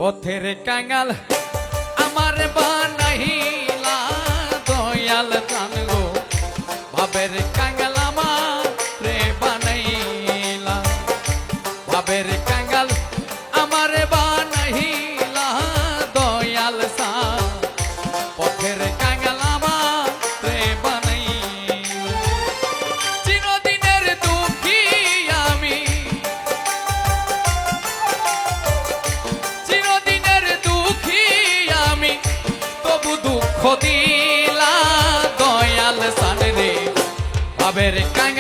পথের কাঙ্গাল আমার বানাইলা দয়াল জানগো ভাবের কাঙ্গাল আমার রে বানাইলা ভাবের কাঙ্গাল আমার বানাইলা দয়াল সা পথের কাঙ্গাল আমার রে বানাইলা চিরদিনের দুঃখী আমি চিরদিনের দুঃখী আমি তবু দুঃখ দিলা দয়াল সান রে ভাবের কাঙ্গাল